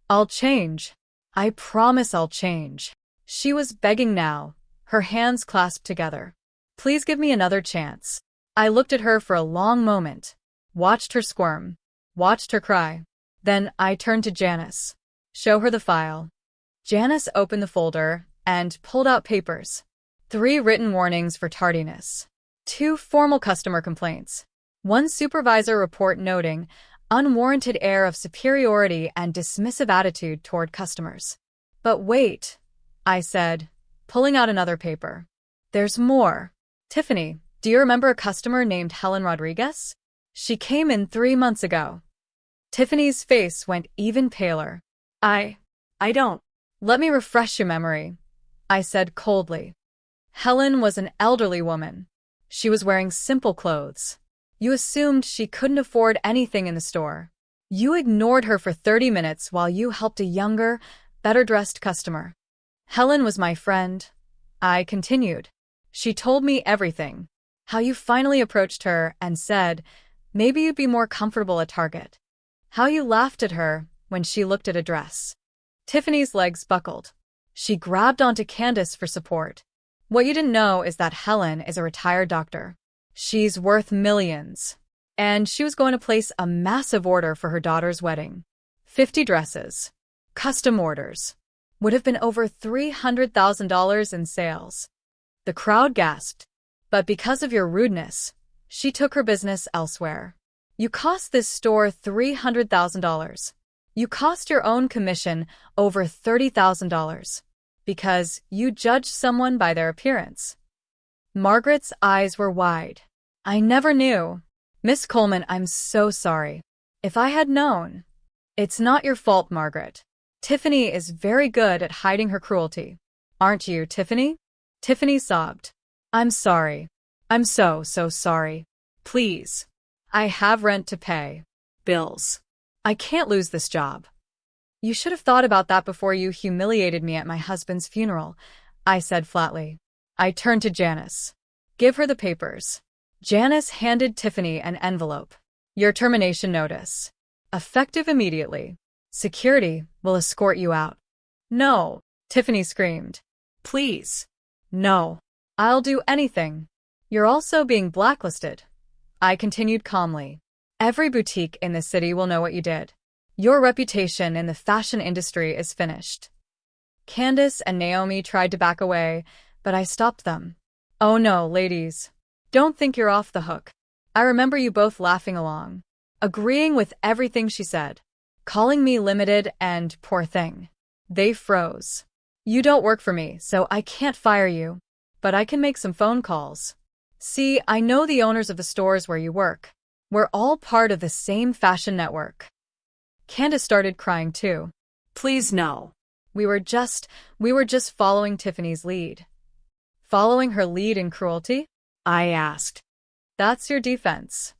I'll change. I promise I'll change. She was begging now, her hands clasped together. Please give me another chance. I looked at her for a long moment, watched her squirm, watched her cry. Then I turned to Janice. Show her the file. Janice opened the folder and pulled out papers. 3 written warnings for tardiness. 2 formal customer complaints. 1 supervisor report noting unwarranted air of superiority and dismissive attitude toward customers. But wait, I said, pulling out another paper. There's more. Tiffany, do you remember a customer named Helen Rodriguez? She came in 3 months ago. Tiffany's face went even paler. I don't. Let me refresh your memory, I said coldly. Helen was an elderly woman. She was wearing simple clothes. You assumed she couldn't afford anything in the store. You ignored her for 30 minutes while you helped a younger, better-dressed customer. Helen was my friend, I continued. She told me everything. How you finally approached her and said, maybe you'd be more comfortable at Target. How you laughed at her when she looked at a dress. Tiffany's legs buckled. She grabbed onto Candace for support. What you didn't know is that Helen is a retired doctor. She's worth millions. And she was going to place a massive order for her daughter's wedding. 50 dresses. Custom orders. Would have been over $300,000 in sales. The crowd gasped. But because of your rudeness, she took her business elsewhere. You cost this store $300,000. You cost your own commission over $30,000 because you judged someone by their appearance. Margaret's eyes were wide. I never knew. Miss Coleman, I'm so sorry. If I had known. It's not your fault, Margaret. Tiffany is very good at hiding her cruelty. Aren't you, Tiffany? Tiffany sobbed. I'm sorry. I'm so sorry. Please. I have rent to pay. Bills. I can't lose this job. You should have thought about that before you humiliated me at my husband's funeral, I said flatly. I turned to Janice. Give her the papers. Janice handed Tiffany an envelope. Your termination notice. Effective immediately. Security will escort you out. No, Tiffany screamed. Please. No. I'll do anything. You're also being blacklisted. I continued calmly. Every boutique in the city will know what you did. Your reputation in the fashion industry is finished. Candace and Naomi tried to back away, but I stopped them. Oh no, ladies. Don't think you're off the hook. I remember you both laughing along, agreeing with everything she said, calling me limited and poor thing. They froze. You don't work for me, so I can't fire you, but I can make some phone calls. See, I know the owners of the stores where you work. We're all part of the same fashion network. Candace started crying too. Please no. We were just following Tiffany's lead. Following her lead in cruelty? I asked. That's your defense.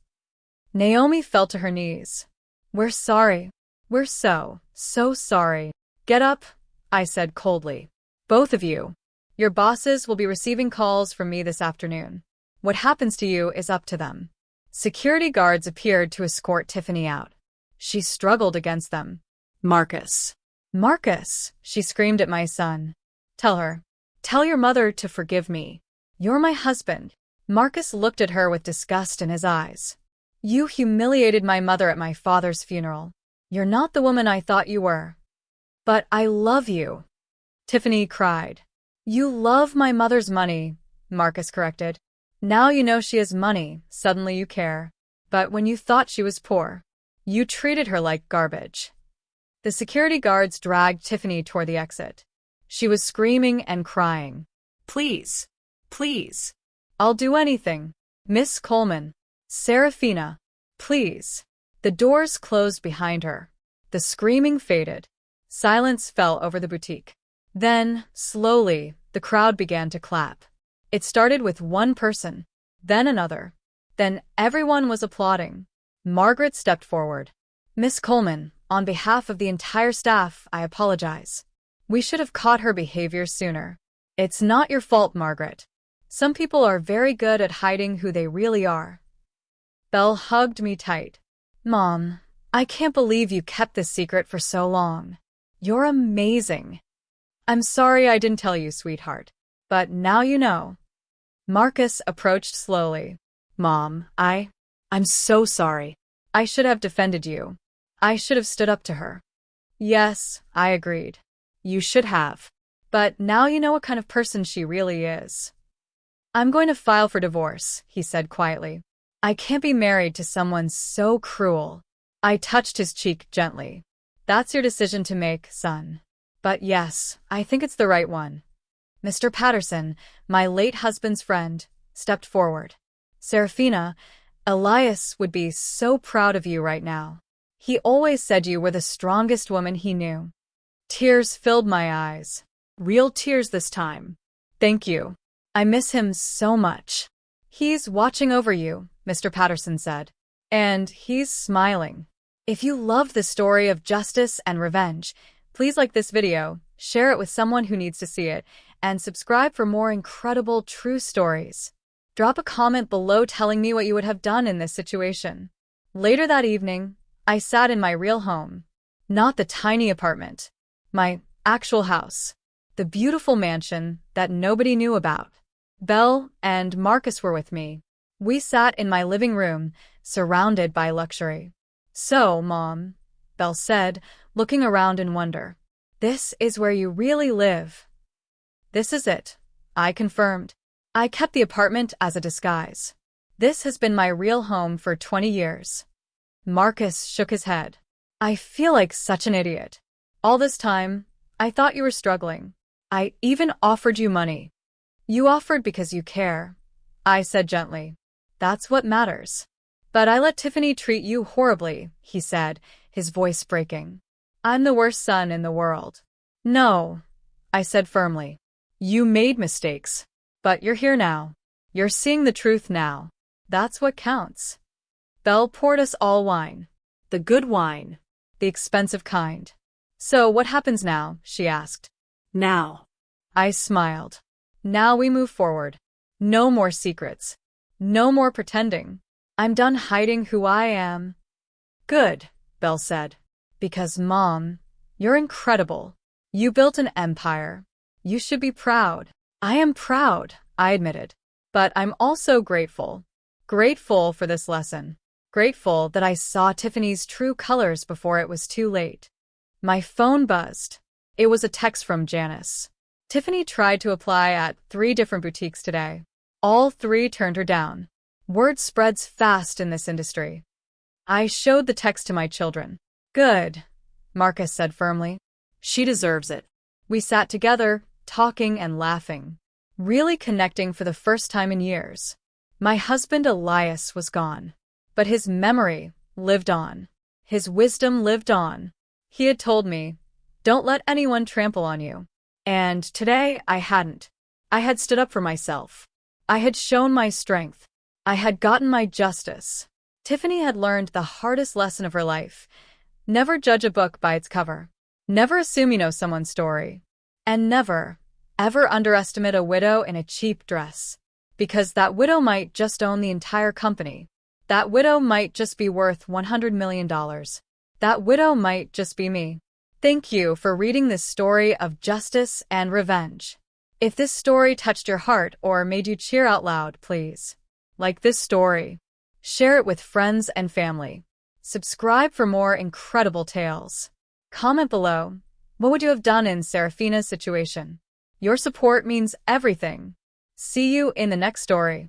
Naomi fell to her knees. We're sorry. We're so sorry. Get up, I said coldly. Both of you. Your bosses will be receiving calls from me this afternoon. What happens to you is up to them. Security guards appeared to escort Tiffany out. She struggled against them. Marcus. Marcus, she screamed at my son. Tell your mother to forgive me. You're my husband. Marcus looked at her with disgust in his eyes. You humiliated my mother at my father's funeral. You're not the woman I thought you were. But I love you. Tiffany cried. You love my mother's money, Marcus corrected. Now you know she has money, suddenly you care. But when you thought she was poor, you treated her like garbage. The security guards dragged Tiffany toward the exit. She was screaming and crying. Please. Please. I'll do anything. Miss Coleman. Serafina. Please. The doors closed behind her. The screaming faded. Silence fell over the boutique. Then, slowly, the crowd began to clap. It started with one person, then another. Then everyone was applauding. Margaret stepped forward. Miss Coleman, on behalf of the entire staff, I apologize. We should have caught her behavior sooner. It's not your fault, Margaret. Some people are very good at hiding who they really are. Belle hugged me tight. Mom, I can't believe you kept this secret for so long. You're amazing. I'm sorry I didn't tell you, sweetheart. But now you know. Marcus approached slowly. Mom, I'm so sorry. I should have defended you. I should have stood up to her. Yes, I agreed. You should have. But now you know what kind of person she really is. I'm going to file for divorce, he said quietly. I can't be married to someone so cruel. I touched his cheek gently. That's your decision to make, son. But yes, I think it's the right one. Mr. Patterson, my late husband's friend, stepped forward. Serafina, Elias would be so proud of you right now. He always said you were the strongest woman he knew. Tears filled my eyes. Real tears this time. Thank you. I miss him so much. He's watching over you, Mr. Patterson said. And he's smiling. If you loved the story of justice and revenge, please like this video, share it with someone who needs to see it, and subscribe for more incredible true stories. Drop a comment below telling me what you would have done in this situation. Later that evening, I sat in my real home. Not the tiny apartment. My actual house. The beautiful mansion that nobody knew about. Belle and Marcus were with me. We sat in my living room, surrounded by luxury. So, Mom, Belle said, looking around in wonder. This is where you really live. This is it, I confirmed. I kept the apartment as a disguise. This has been my real home for 20 years. Marcus shook his head. I feel like such an idiot. All this time, I thought you were struggling. I even offered you money. You offered because you care, I said gently. That's what matters. But I let Tiffany treat you horribly, he said, his voice breaking. I'm the worst son in the world. No, I said firmly. You made mistakes. But you're here now. You're seeing the truth now. That's what counts. Belle poured us all wine. The good wine. The expensive kind. So what happens now? She asked. Now. I smiled. Now we move forward. No more secrets. No more pretending. I'm done hiding who I am. Good, Belle said. Because, Mom, you're incredible. You built an empire. You should be proud. I am proud, I admitted. But I'm also grateful. Grateful for this lesson. Grateful that I saw Tiffany's true colors before it was too late. My phone buzzed. It was a text from Janice. Tiffany tried to apply at 3 different boutiques today. All 3 turned her down. Word spreads fast in this industry. I showed the text to my children. Good, Marcus said firmly. She deserves it. We sat together, talking and laughing, really connecting for the first time in years. My husband Elias was gone, but his memory lived on. His wisdom lived on. He had told me, "Don't let anyone trample on you." And today I hadn't. I had stood up for myself. I had shown my strength. I had gotten my justice. Tiffany had learned the hardest lesson of her life. Never judge a book by its cover. Never assume you know someone's story. And never, ever underestimate a widow in a cheap dress. Because that widow might just own the entire company. That widow might just be worth $100 million. That widow might just be me. Thank you for reading this story of justice and revenge. If this story touched your heart or made you cheer out loud, please like this story. Share it with friends and family. Subscribe for more incredible tales. Comment below, what would you have done in Serafina's situation? Your support means everything. See you in the next story.